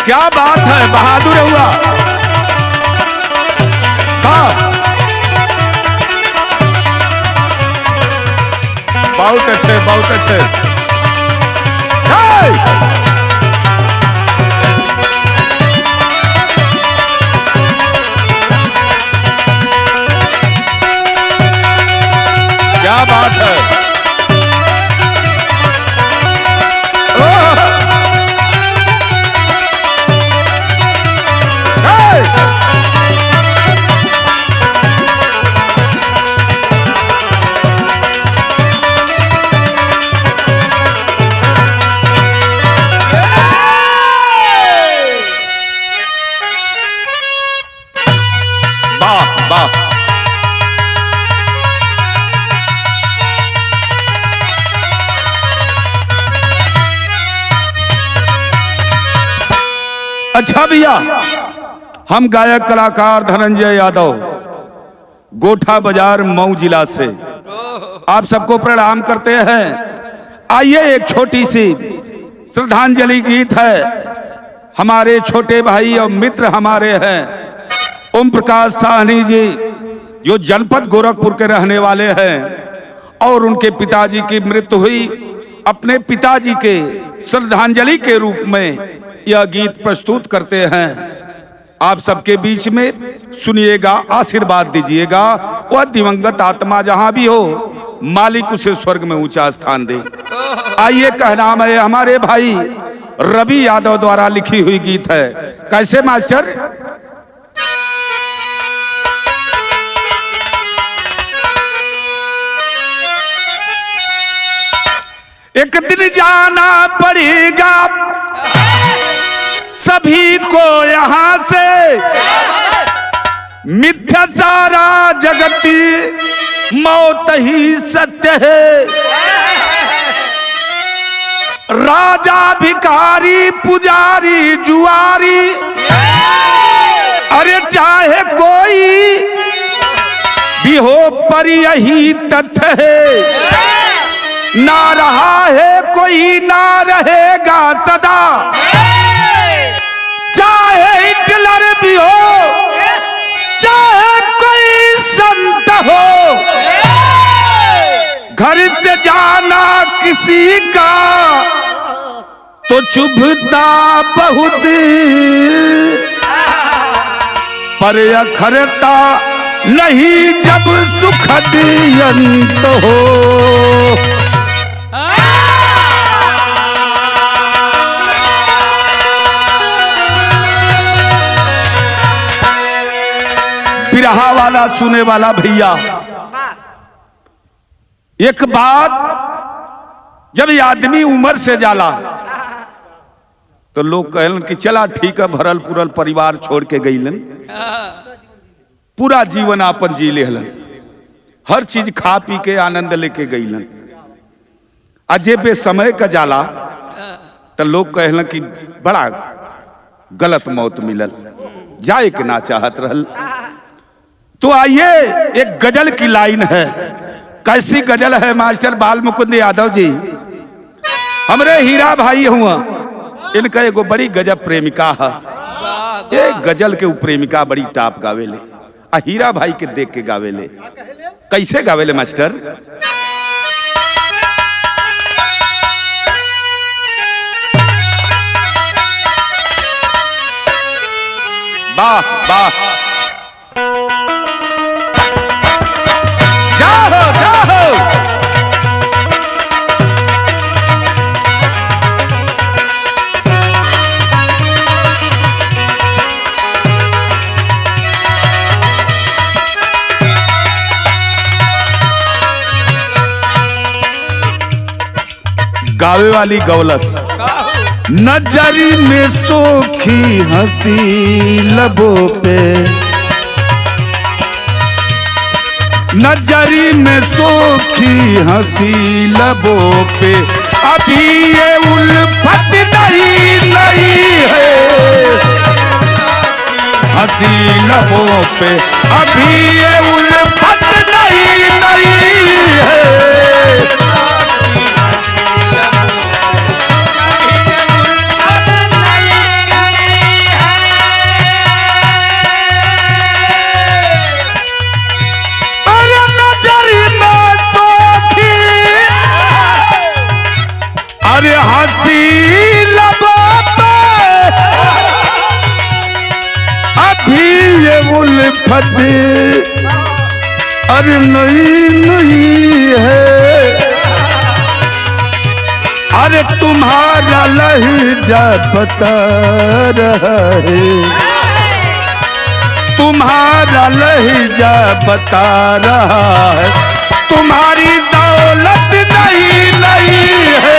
क्या बात है, बहादुर हुआ। बहुत अच्छे, बहुत अच्छे। क्या बात है। अच्छा भैया, हम गायक कलाकार धनंजय यादव, गोठा बाजार मऊ जिला से आप सबको प्रणाम करते हैं। आइए एक छोटी सी श्रद्धांजलि गीत है। हमारे छोटे भाई और मित्र हमारे हैं ओम प्रकाश साहनी जी, जो जनपद गोरखपुर के रहने वाले हैं और उनके पिताजी की मृत्यु हुई। अपने पिताजी के श्रद्धांजलि के रूप में यह गीत प्रस्तुत करते हैं। आप सबके बीच में सुनिएगा, आशीर्वाद दीजिएगा। वह दिवंगत आत्मा जहां भी हो, मालिक उसे स्वर्ग में ऊंचा स्थान दे। आइए, कहना है हमारे भाई रवि यादव द्वारा लिखी हुई गीत है। कैसे मास्टर? एक दिन जाना पड़ेगा सभी को यहां से, मिथ्या सारा जगती, मौत ही सत्य है। राजा भिखारी पुजारी जुआरी, अरे चाहे कोई भी हो पर यही तथ्य है। ना रहा है कोई, ना रहेगा सदा, चाहे हिटलर भी हो, चाहे कोई संत हो। घर से जाना किसी का तो चुभता बहुत, पर अखरता नहीं जब सुखद अंत हो। बिरहा वाला सुने वाला भैया, एक बात, जब आदमी उम्र से जाला तो लोग कहलन कि चला ठीक है, भरल पुरल परिवार छोड़ के गईलन, पूरा जीवन आपन जी लेहलन, हर चीज खा पी के आनंद लेके गईलन। अजे बे समय का जाला तो लोग कहलन कि बड़ा गलत मौत मिलल, जाए के ना चाहत रहल। तो आइए, एक गजल की लाइन है। कैसी गजल है मास्टर बाल मुकुंद यादव जी? हमरे हीरा भाई हुआ, इनका एगो बड़ी गजब प्रेमिका है। ये गजल के प्रेमिका बड़ी टाप गावेले, आ हीरा भाई के देख के गावेले। कैसे गावेले मास्टर? वाह वाह, गावे वाली गौलस। नजरी में सोखी हंसी लबों पे, नजरी में सोखी हंसी लबों पे, अभी ये उल्फत नहीं है। हंसी लबों पे अभी ये उल्फत नहीं है। हंसी लबों पे अभी ये उल्फत अरे नहीं है, अरे तुम्हारा लहजा बता रहा है, तुम्हारा लहजा बता रहा है, तुम्हारी दौलत नहीं है।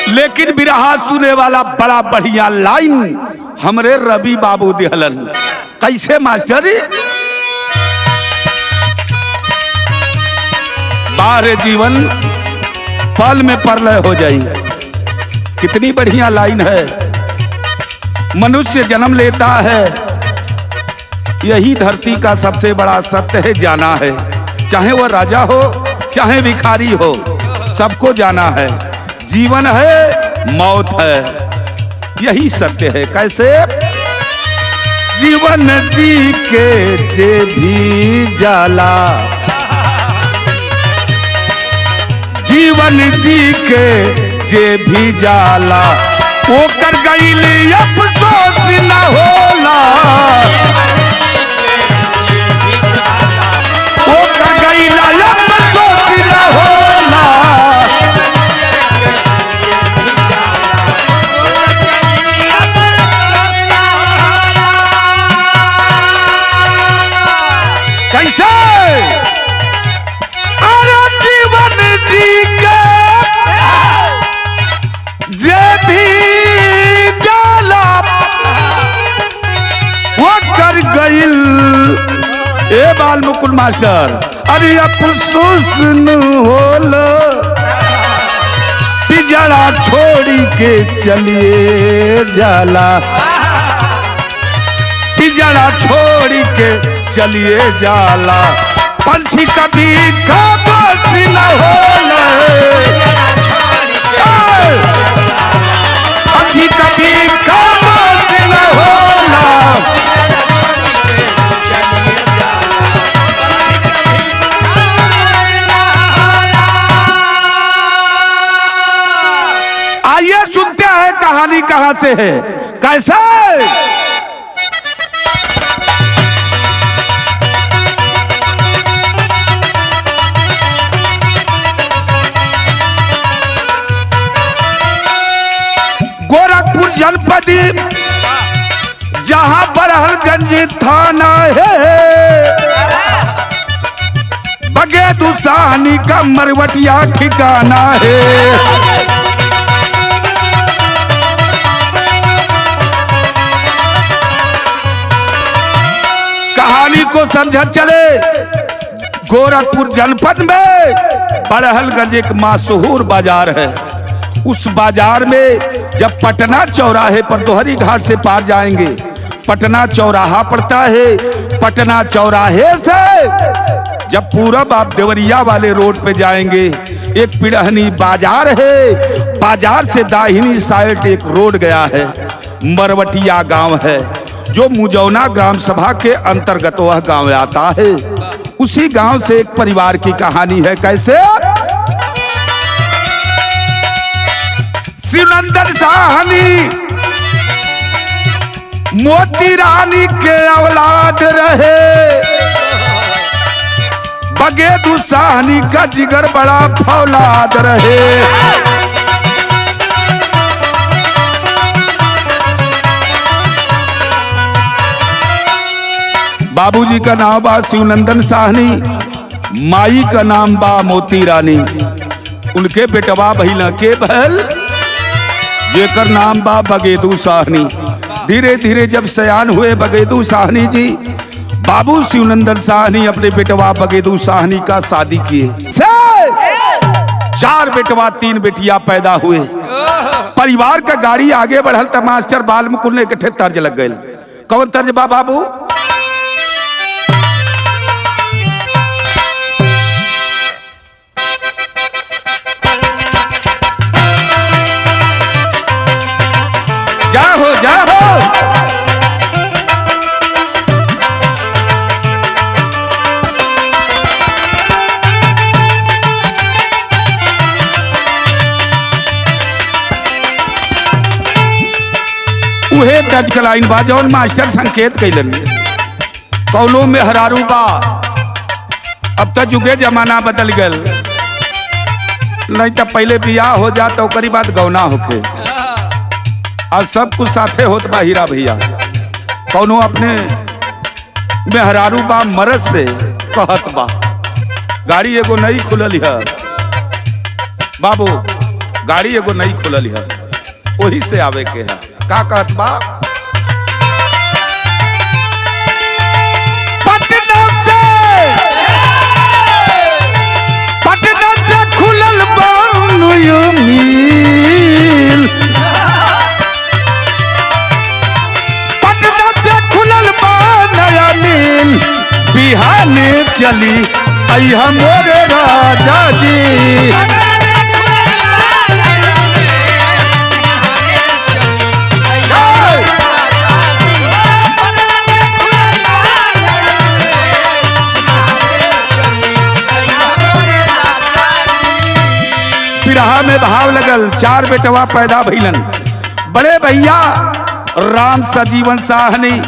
लेकिन बिरहा सुने वाला बड़ा बढ़िया लाइन हमरे रवि बाबू दिहलन। कैसे मास्टर? बाहर जीवन पल में परलय हो जाई। कितनी बढ़िया लाइन है। मनुष्य जन्म लेता है, यही धरती का सबसे बड़ा सत्य है, जाना है। चाहे वह राजा हो चाहे भिखारी हो, सबको जाना है। जीवन है मौत है, यही सत्य है। कैसे? जीवन जी के जे भी जाला, जीवन जी के जे भी जाला, वो कर गई अफसोस न होला, वो कर गई अफसोस न होला। कैसे? अरे जीवन जी के जे भी जाला, वो कर गइल ए बाल मुकुल मास्टर, अरे अफसोस न होला, पिजड़ा छोड़ी के चलिए जाला, पिजड़ा छोड़ी के चलिए जाला, पंछी कभी खामोश न होला, पंछी कभी खामोश न होला। आइए सुनते हैं कहानी कहां से है। कैसे? गोरखपुर जनपद जहां बड़हलगंज थाना है, बगेदू साहनी का मरवटिया ठिकाना है। कहानी को समझ चले। गोरखपुर जनपद में बड़हलगंज एक मशहूर बाजार है। उस बाजार में जब पटना चौराहे पर दोहरी घाट से पार जाएंगे, पटना चौराहा पड़ता है। पटना चौराहे से जब पूरब आप देवरिया वाले रोड पे जाएंगे, एक पिड़हनी बाजार है। बाजार से दाहिनी साइड एक रोड गया है, मरवटिया गांव है, जो मुजौना ग्राम सभा के अंतर्गत वह गांव आता है। उसी गांव से एक परिवार की कहानी है। कैसे? शिवनंदन साहनी मोती रानी के औलाद रहे, बगेदू साहनी का जिगर बड़ा फौलाद रहे। बाबूजी का नाम बा शिवनंदन साहनी, माई का नाम बा मोती रानी। उनके बेटवा भैला के बहल जेकर नाम बा बगेदू साहनी। धीरे धीरे जब सयान हुए बगेदू साहनी जी, बाबू शिवनंदन साहनी अपने बेटवा बगेदू साहनी का शादी किए। 4 बेटवा 3 बेटियां पैदा हुए। परिवार का गाड़ी आगे बढ़ल त मास्टर बाल मुकुल ने इकट्ठे तर्ज लग गए। कौन तर्ज बा बाबू? तर्ज के लाइन बा जौन मास्टर संकेत कैलन कौनो में हरारू बा। अब तो जुगे जमाना बदल गल, नहीं तो पहले बियाह हो जा तो ओकरी बाद गौना होके। आज सब कुछ साथे होत बा हीरा भैया। कौनो अपने में हरारू बा मरद से कहत बा गाड़ी एगो नहीं खुलल है बाबू, गाड़ी एगो नहीं खुलल है, वही से आवे के है। का कहत बा पटना से खुलल बा मिल, पटना से खुलल बा नया मिल, बिहान चली अइहा मोरे राजा जी। बिरहा में भाव लगल, 4 बेटवा पैदा भइलन। बड़े भैया राम सजीवन साहनी,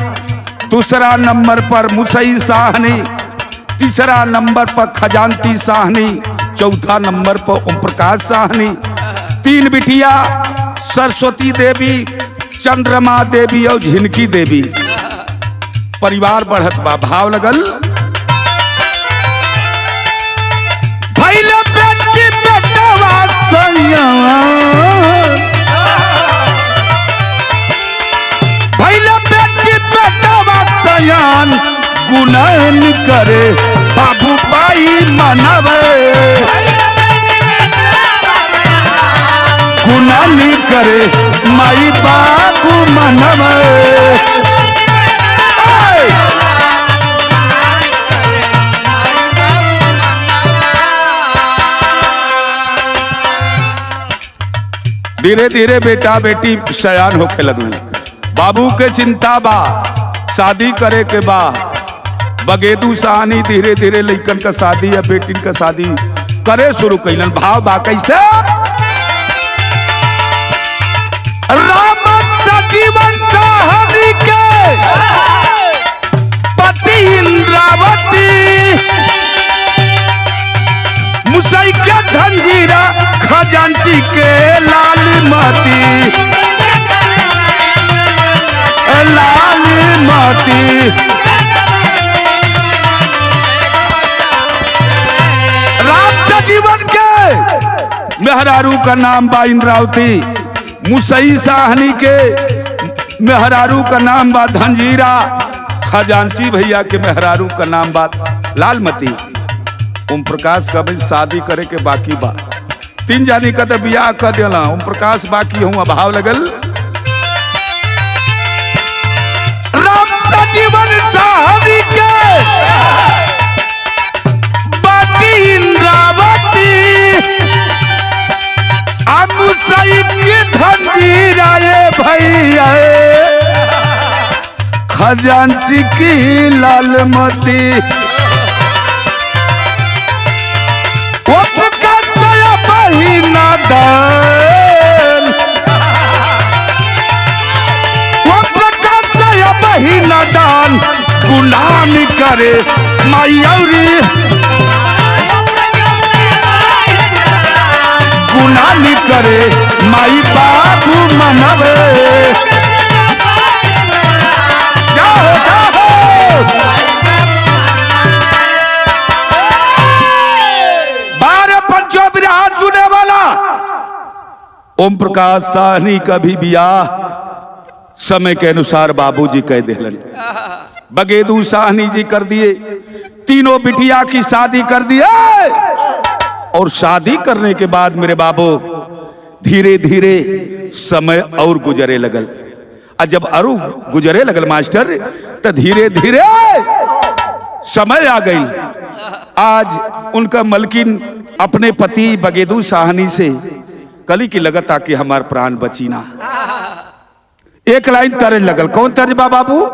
दूसरा नंबर पर मुसई साहनी, तीसरा नंबर पर खजानती साहनी, चौथा नंबर पर ओम प्रकाश साहनी। 3 बिटिया सरस्वती देवी, चंद्रमा देवी और झिनकी देवी। परिवार बढ़त बा। भाव लगल गुणन करे बाबू पाई मनवे, गुणन करे माई बाबू मनवे। धीरे धीरे बेटा बेटी सयान होके लगल। बाबू के चिंता बा, शादी करे के बा। बगेदू साहनी धीरे धीरे लइकन का शादी या बेटिन का शादी करे शुरू कैलन। भाव बा कैसे राम सजीवन साहनी के पति इंद्रावती, मुसई के धनजीरा, खजांची के लालमती, लालमती। राम सजीवन के मेहरारू का नाम बा इंद्रावती, मुसई साहनी के मेहरारू का नाम बा धनजीरा, खजांची भैया के मेहरारू का नाम बा लालमती। ओम प्रकाश का भी शादी करे के बाकी बा। 3 जानी का तो बियाह कर दिला, ओम प्रकाश बाकी हूँ। भाव लगल राम सजीवन साहनी के बाकी इंद्रावती, मुसई के धनजीरा भैया, खजांची की लालमती। दान गुलाम करे मायौरी, गुलाम करे माई बाबू मनवे। जाओ जाओ 12 पंचों बिरहा सुने वाला ओम प्रकाश साहनी का भी बियाह समय के अनुसार बाबूजी कह दिलन। बगेदू साहनी जी कर दिए, तीनों बिटिया की शादी कर दिए। और शादी करने के बाद मेरे बाबू धीरे धीरे समय और गुजरे लगल। और जब अरु गुजरे लगल मास्टर, तो धीरे धीरे समय आ गई। आज उनका मलकिन अपने पति बगेदू साहनी से कली की लगता कि हमार प्राण बची ना। एक लाइन तर्ज लगल। कौन तर्ज बा बाबू?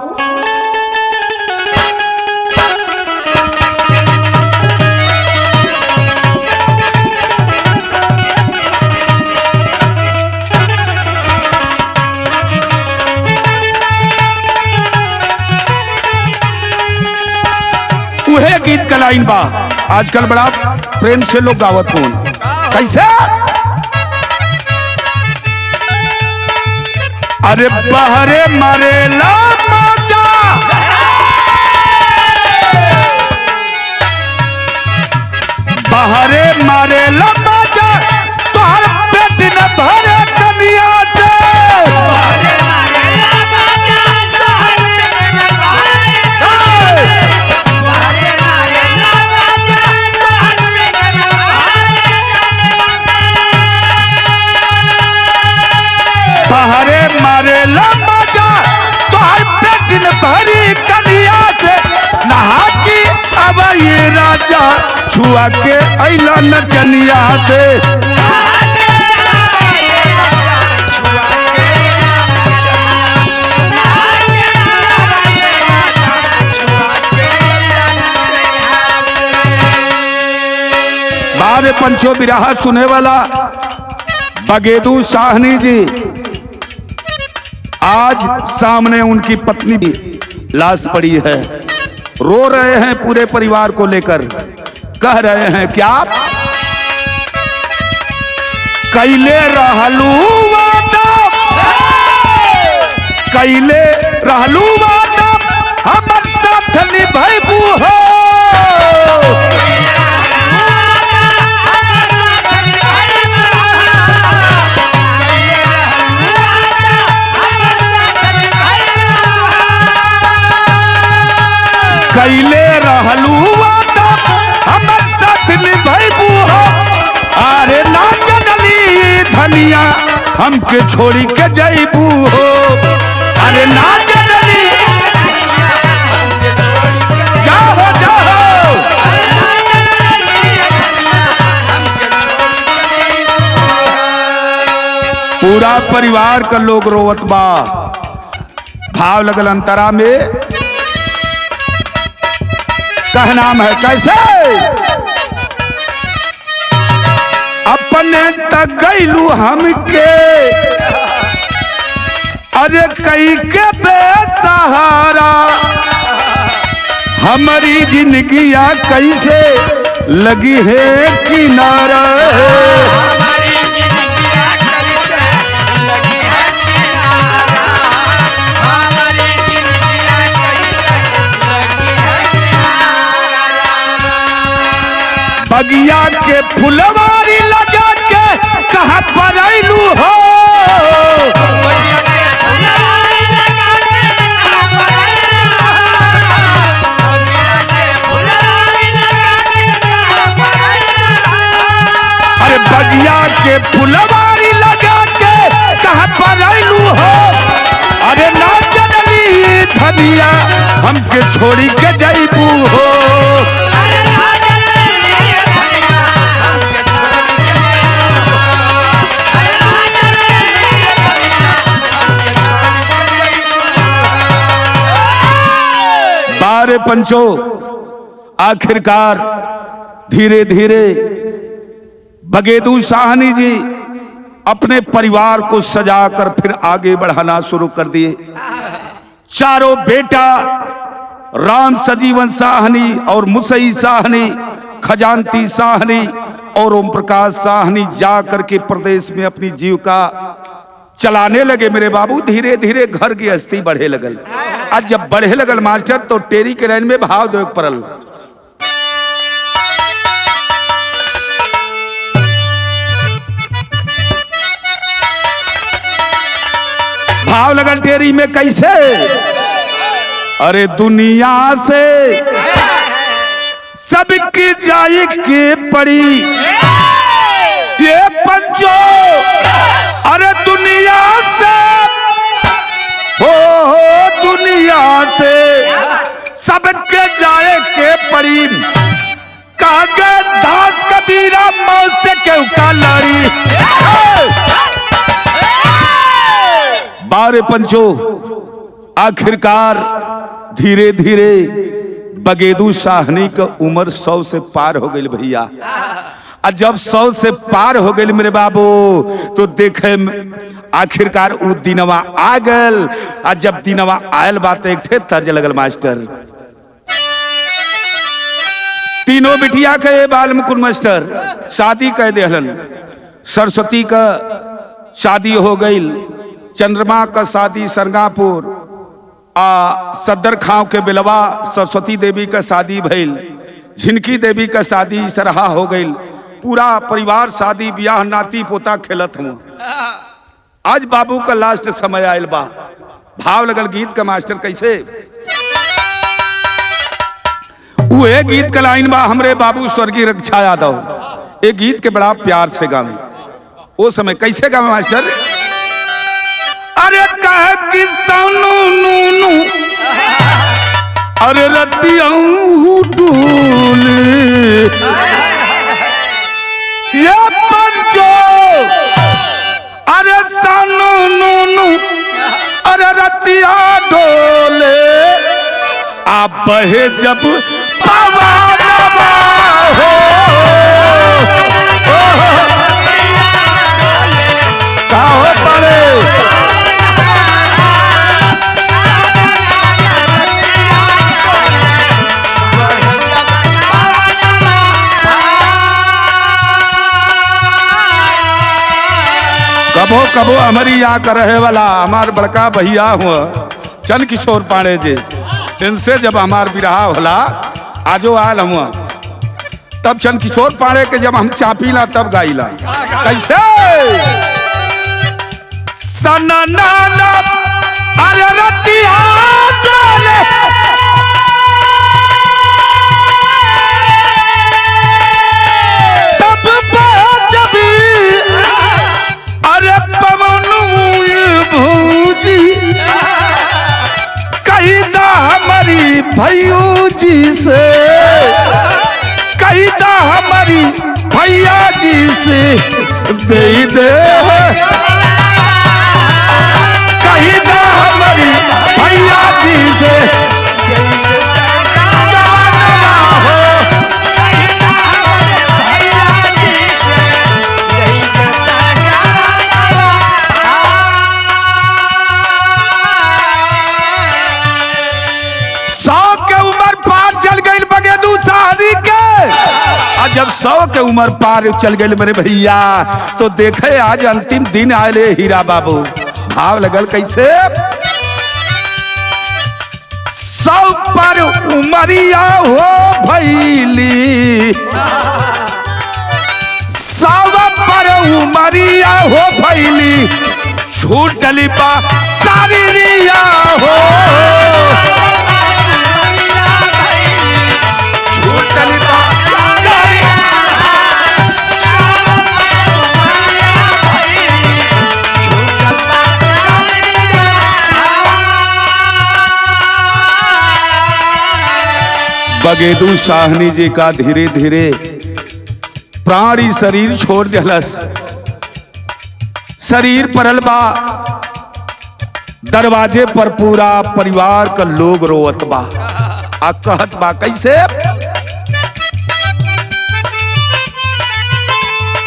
लाइन बा, आजकल बड़ा प्रेम से लोग गावत हूं। कैसे? अरे बहरे मारेला मजा, बहरे मारेला मजा, तोहर पेट न भरे कनिया से। बहरे मारेला मजा, तोहर पेट न भरी कनिया से। नहा की अब ये राजा छुआ के अइला नचनिया से। बारे पंचो बिरहा सुने वाला बगेदू साहनी जी, आज सामने उनकी पत्नी भी लाश पड़ी है, रो रहे हैं पूरे परिवार को लेकर, कह रहे हैं क्या? कैले रहलू वादा, कैले रहलू वादा, हमर साथ निभाइबू हो। कैले रहलू वादा, हमर साथ निभाइबू हो। अरे ना जनली धनिया हमके छोड़ी के जाइबू हो। अरे ना जनली, जाओ जाओ। पूरा परिवार का लोग रोवत बा, भाव लगल अंतरा में, कह नाम है कैसे? अपने तक गईलू हमके, अरे कई के बेसहारा, हमारी जिंदगिया कैसे लगी है किनारा। बगिया के फुलवारी लगा के कहाँ पर आइलू हो। अरे बगिया के फुलवारी लगा के कहाँ पर आइलू हो। अरे ना जनली धनिया हमके छोड़ी के जाइबू हो। बारे पंचो, आखिरकार धीरे धीरे बगेदू साहनी जी अपने परिवार को सजाकर फिर आगे बढ़ाना शुरू कर दिए। चारों बेटा राम सजीवन साहनी और मुसई साहनी, खजानती साहनी और ओम प्रकाश साहनी जा करके प्रदेश में अपनी जीविका चलाने लगे। मेरे बाबू धीरे धीरे घर की हस्ती बढ़े लगल। आज जब बढ़े लगल मास्टर तो टेरी के लाइन में भाव दो पड़ल। भाव लगल टेरी में कैसे? अरे दुनिया से सबकी जाए के पड़ी ये पंचो। अरे दुनिया से हो दुनिया से सबके जाए के पड़ी। कागज दास कबीरा मौत से क्यों का लड़ी। बारे पंचो, आखिरकार धीरे धीरे बगेदू साहनी का उम्र 100 से पार हो गई भैया। और जब 100 से पार हो गई मेरे बाबू तो देखे आखिरकार उ दिनवा आ गल। और जब दिनवा आयल बात एक ठे तर्ज लगल मास्टर। तीनों बिटिया के बाल मुकुंद मास्टर शादी कह देहलन। सरस्वती का शादी हो गई, चंद्रमा का शादी सरगापुर सदर खांव के बिलवा सरस्वती देवी का शादी भइल, झिनकी देवी का शादी सरहा हो गई। पूरा परिवार शादी ब्याह नाती पोता खेलत हूँ। आज बाबू का लास्ट समय आयल बा। भाव लगल गीत का मास्टर कैसे वो गीत का लाइन बा, हमरे बाबू स्वर्गीय रक्षा यादव एक गीत के बड़ा प्यार से गावे। वो समय कैसे गावे मास्टर? अरे कह कि सोनू नूनू अरे रतिया डूल ये पंचो अरे सोनू नूनू अरे रतिया डोले आप बहे जब पवानवा हो का हो पड़े कबो कबो हमारी यहाँ का रहे वाला हमार बड़का भैया हुआ चंद किशोर पांडे जी, इनसे जब हमार विराह होला आजो आयल हुआ, तब चंद किशोर पांडे के जब हम चापीला तब गाइला कैसे सनना अरे रतिया डोले तब जबी अरे पवन भूजी कहीदा हमारी भैयू जी से, कहीदा हमारी भैया जी से दे दे, कहीदा हमारी भैया जी से जब 100 के उम्र पार चल गए मेरे भैया तो देखे आज अंतिम दिन आए हीरा बाबू। भाव लगल कैसे 100 पर उमरिया हो भैली, 100 पर उमरिया हो भैली छूटली बा सारिया हो, छूटली बा बगेदू शाहनी जी का धीरे धीरे प्राणी शरीर छोड़ दिलस। शरीर परल बा दरवाजे पर पूरा परिवार का लोग रोवत बा। आ कहत बा कैसे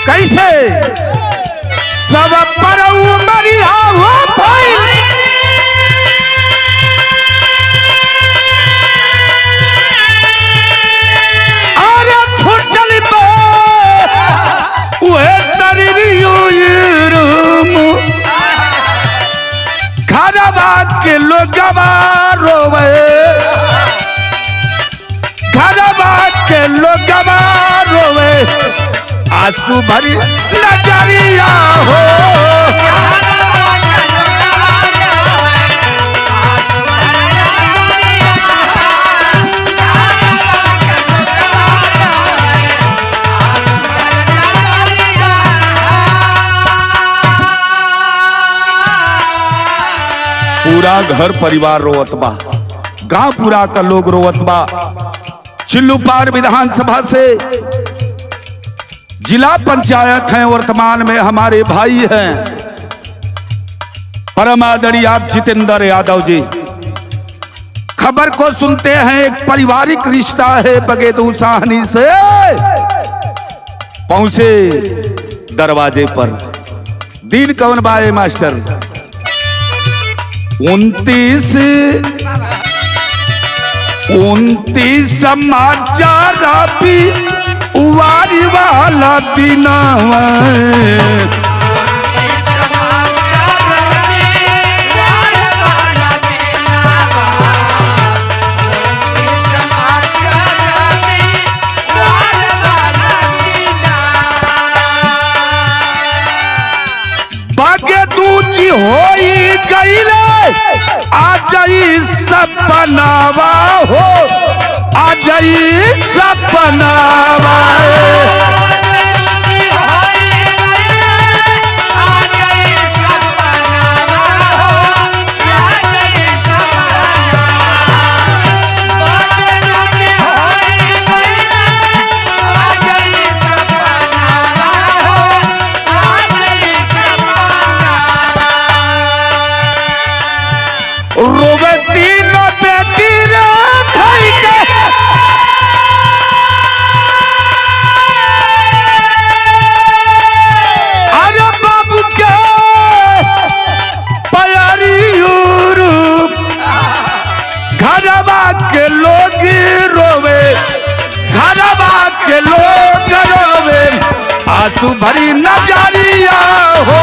कैसे सब पर उमरिया हो भाई के लोगवा रोवे, घरवा के लोगवा रोवे आंसू भरी नजरिया हो, पूरा घर परिवार रोवत बा, गांव पूरा का लोग रोवत बा। चिल्लूपार विधानसभा से जिला पंचायत है, वर्तमान में हमारे भाई हैं परम आदरणीय आप जितेंद्र यादव जी। खबर को सुनते हैं एक पारिवारिक रिश्ता है बगेदू साहनी से, पहुंचे दरवाजे पर। दिन कौन बाए मास्टर 29 29 समाचार भी उवारी वाला दिनवा होई गईले आ जाई सपनावा हो आ जाई सपनावा रोबती न बेटी रे खाई के अरे बाबू के प्यारी घरवा के लोग रोवे घरवा के लोग रोवे आंसू भरी नजरिया हो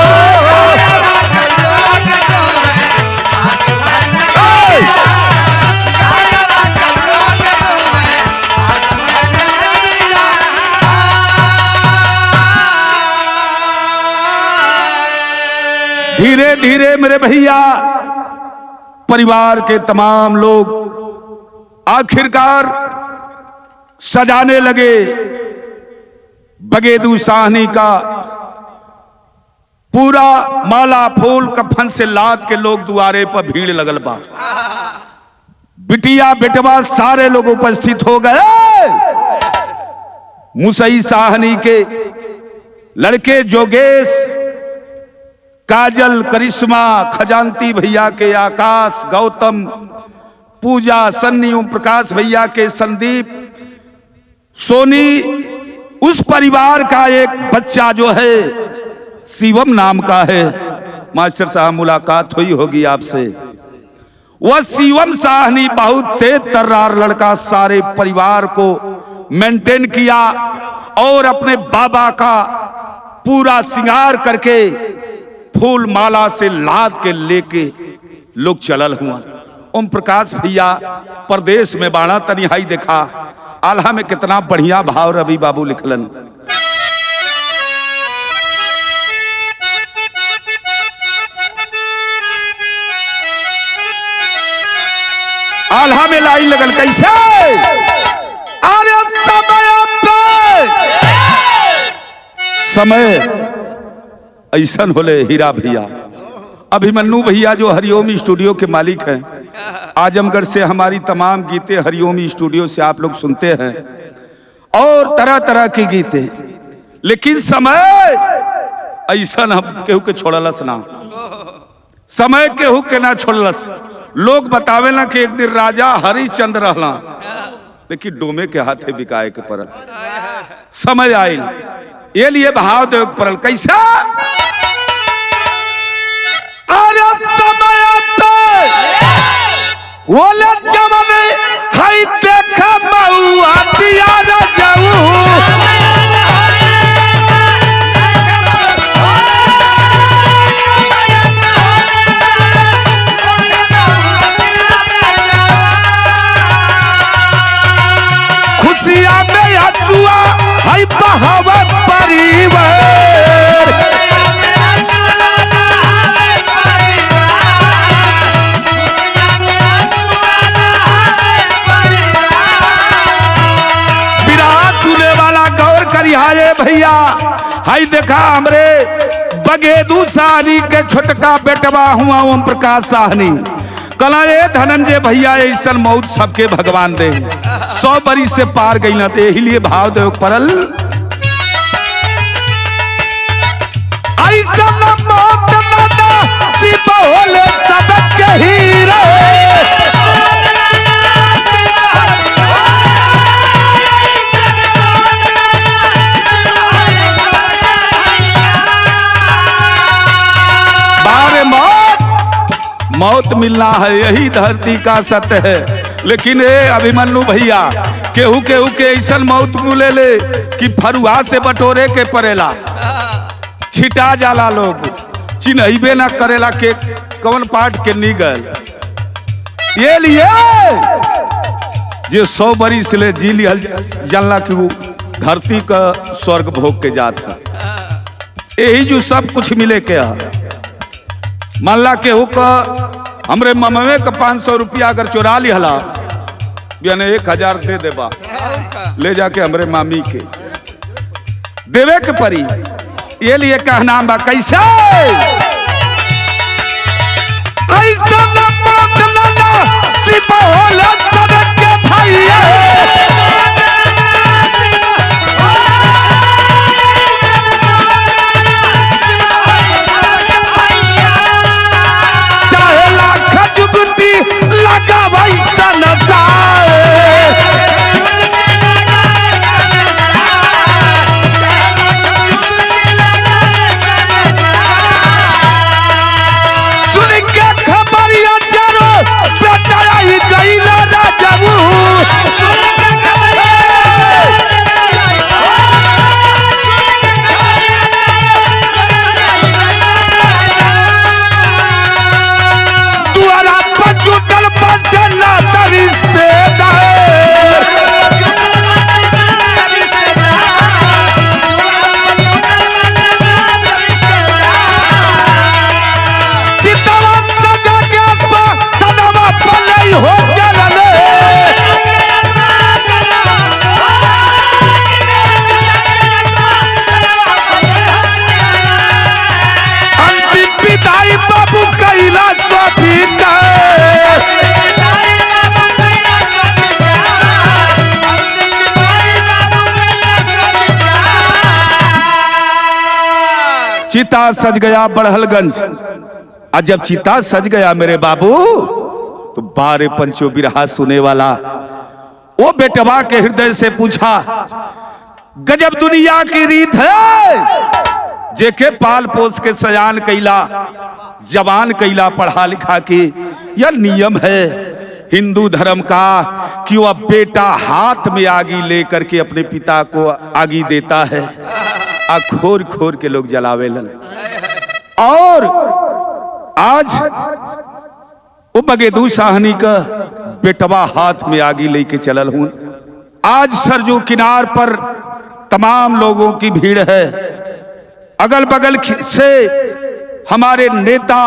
धीरे धीरे मेरे भैया परिवार के तमाम लोग आखिरकार सजाने लगे बगेदू साहनी का पूरा माला फूल कफन से लाद के लोग दुआरे पर भीड़ लगल बा। बिटिया बेटवा सारे लोग उपस्थित हो गए। मुसई साहनी के लड़के जोगेश, काजल, करिश्मा, खजांती भैया के आकाश, गौतम, पूजा, सन्नी, ओम प्रकाश भैया के संदीप, सोनी, उस परिवार का एक बच्चा जो है शिवम नाम का है। मास्टर साहब मुलाकात हुई होगी आपसे। वह शिवम साहनी बहुत तेज तर्रार लड़का सारे परिवार को मेंटेन किया और अपने बाबा का पूरा श्रृंगार करके फूल माला से लाद के लेके लोग चलल हुआ। ओम प्रकाश भैया परदेश में बाणा तनिहाई देखा आल्हा में कितना बढ़िया भाव रवि बाबू लिखलन। आल्हा में लाइन लगल कैसे अरे समय ऐसा होले हीरा भैया। अभिमन्यु भैया जो हरिओम स्टूडियो के मालिक हैं, आजमगढ़ से हमारी तमाम गीतें हरिओम स्टूडियो से आप लोग सुनते हैं और तरह तरह की गीतें, लेकिन समय ऐसा हम केहू के छोड़लस ना, समय केहू के ना छोड़लस। लोग बतावे ना कि एक दिन राजा हरिश्चंद्र रहला, लेकिन डोमे के हाथे बिकाए के पड़ल। समय आयल ये लिए भाव देव पड़ल कैसा अरे समय पे बोले जमाने हाय देखा मऊआ दिया न जाऊ खुशियां में हंसुआ हाय बहावा परिवार भैया। हाई देखा हमरे बगेदू साहनी के छोटका बेटवा हुआ ओम प्रकाश साहनी कला ये धनंजय भैया ऐसा मौत सबके भगवान दे 100 बरिस से पार गई ना, यही लिए भाव दे परल ऐसा मौत बोले सबके हीरो मौत मिलना है यही धरती का सत्य है। लेकिन ए अभिमन्यु भैया केहू केहू के ऐसा मौत मिले ले कि फरुआ से बटोरे के पड़ेला, छिटा जाला, लोग चिन्हबे ना करेला के कौन पार्ट के निगल। ये लिए जे 100 बरिस ले जी लिहल जानला कि वो धरती का स्वर्ग भोग के जात है। यही जो सब कुछ मिले के है। मानला केहू का हमरे ममवे का 500 रुपया अगर चुरा लिहला यानी 1000 दे देबा, ले जाके हमरे मामी के देवे के परी। ये लिए कहना बा कैसे ऐसा चाहे लाख जुगती लगा वैसा न जाए। सुन के खबरिया चारो बेटा ही गई ना राजू। चिता सज गया बड़हलगंज। आज जब चिता सज गया मेरे बाबू तो 12 पंचों बिरहा सुने वाला वो बेटवा के हृदय से पूछा, गजब दुनिया की रीत है जेके पाल पोस के सयान कैला, जवान कैला पढ़ा लिखा के। यह नियम है हिंदू धर्म का कि वह बेटा हाथ में आगी लेकर के अपने पिता को आगी देता है। खोर खोर के लोग जलावेलन। और आज वो बगेदू साहनी का बेटवा हाथ में आगी लेके चलल हूं। आज सरजू किनार पर तमाम लोगों की भीड़ है। अगल बगल से हमारे नेता,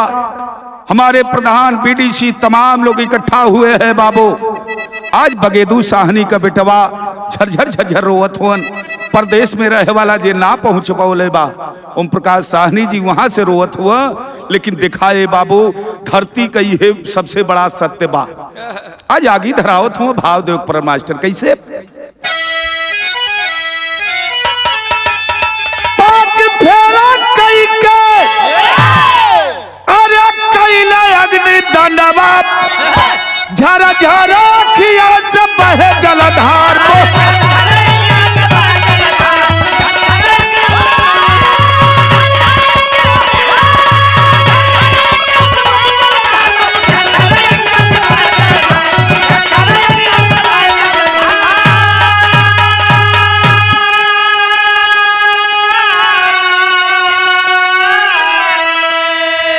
हमारे प्रधान, बीडीसी तमाम लोग इकट्ठा हुए हैं बाबू। आज बगेदू साहनी का बेटवा झरझर झरझर रोवत हुन। परदेश में रहे वाला जे ना पहुंच पाओले बा, ओम प्रकाश साहनी जी वहां से रोवत हुआ। लेकिन दिखाए बाबू धरती का ये सबसे बड़ा सत्य बा। आज आगी धरावत हुआ भाव देव पर मास्टर कैसे 5 फेरा कई के अरे कैला अग्नि दंडवा झरा झरा खिया से बहे जलधार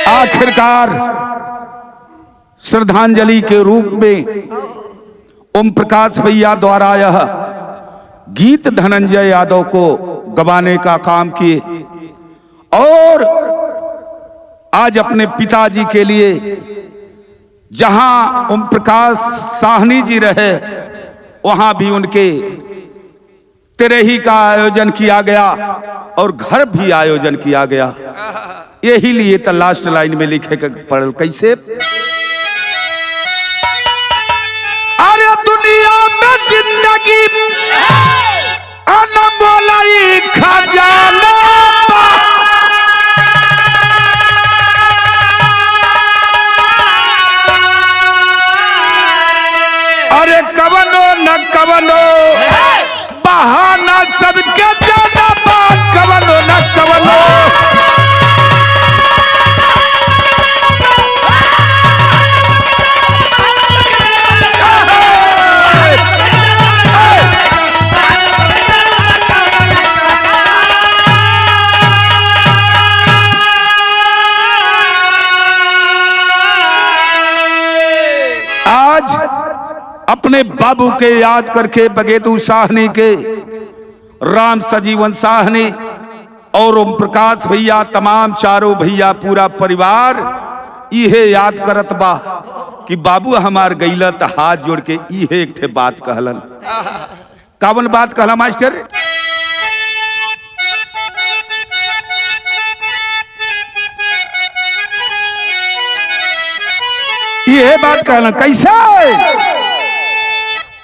आखिरकार श्रद्धांजलि के रूप में ओम प्रकाश भैया द्वारा यह गीत धनंजय यादव को गवाने का काम किए। और आज अपने पिताजी के लिए जहां ओम प्रकाश साहनी जी रहे वहां भी उनके तिरही का आयोजन किया गया और घर भी आयोजन किया गया। यही लिए तो लास्ट लाइन में लिखे पड़ल कैसे अरे दुनिया में जिंदगी अनमोल खजाना अरे कवनो न कवनो बहाना सबके जाना बा कवनो न कवनो अपने बाबू के याद करके बगेदू साहनी के, राम सजीवन साहनी और ओम प्रकाश भैया, तमाम चारों भैया पूरा परिवार इहे याद करत बा कि बाबू हमार गईला त हाथ जोड़ के इहे एक ठे बात कहलन। कावन बात कहला मास्टर? ये बात कहना कैसे?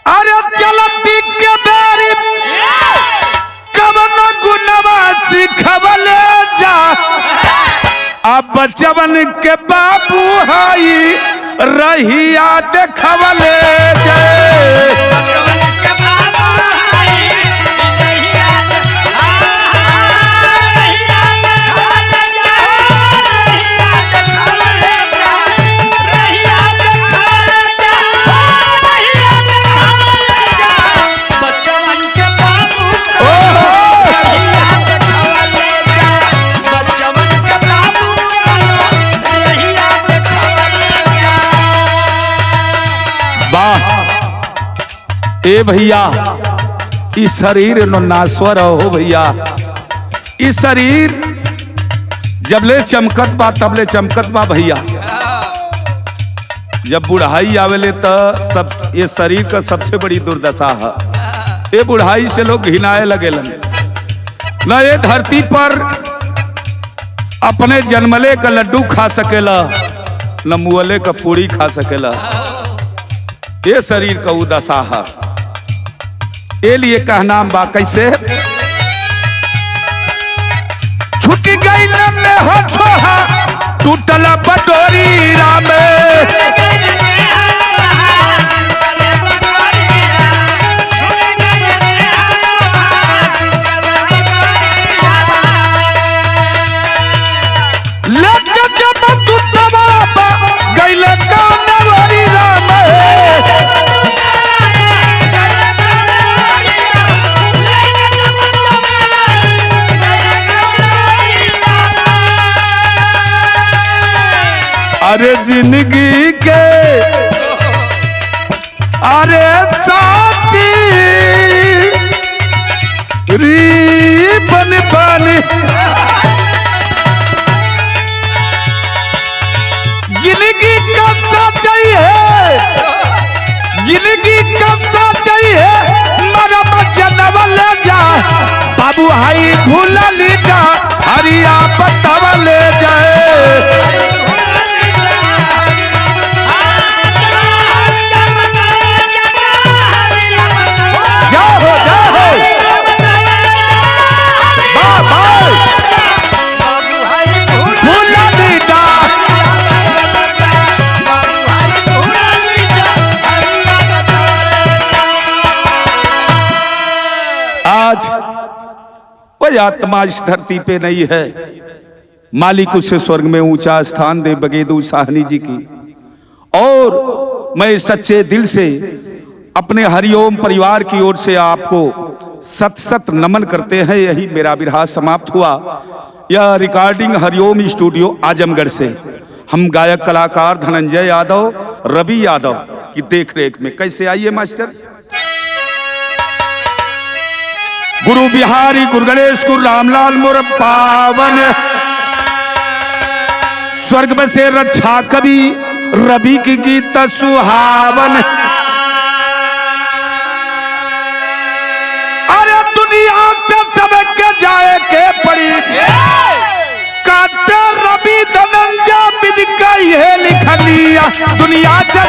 अरे चलती के बेरी कवन गुनवा सिखवले जा, अब बचवन के बाबू हाई रहिया देखवले जा। ए भैया इस शरीर नाश्वर हो भैया, इस शरीर जबले चमकत बा तबले चमकत बा भैया। जब बुढ़ाई आवेले तो सब ये शरीर का सबसे बड़ी दुर्दशा है। ये बुढ़ाई से लोग घिनाए लगेलन। न ये धरती पर अपने जन्मले का लड्डू खा सकेला, न मुअले का पूरी खा सकेला। ये शरीर का उदशा है। ये लिए कहना बा कैसे? छूट गई टूटल बटोरी राम, अरे जिंदगी के अरे साथी री बन बन, जिंदगी का सच्चाई है, जिंदगी का सच्चाई है। मरम जनम ले जा बाबू हाई भूला ली जा, हरिया बतावा ले जाए। आज वह आत्मा इस धरती पे नहीं है, मालिक उसे स्वर्ग में ऊंचा स्थान दे बगेदू साहनी जी की। और मैं सच्चे दिल से अपने हरिओम परिवार की ओर से आपको सत सत नमन करते हैं। यही मेरा विरहा समाप्त हुआ। यह रिकॉर्डिंग हरिओम स्टूडियो आजमगढ़ से हम गायक कलाकार धनंजय यादव, रवि यादव की देखरेख में। कैसे आइए मास्टर? गुरु बिहारी गुरु गणेश गुरु रामलाल मोर पावन, स्वर्ग में से रक्षा कवि रवि की गीत सुहावन। अरे दुनिया से सबके जाए के पड़ी, काटे रवि धनंजय विधि का ये लिख दिया। दुनिया से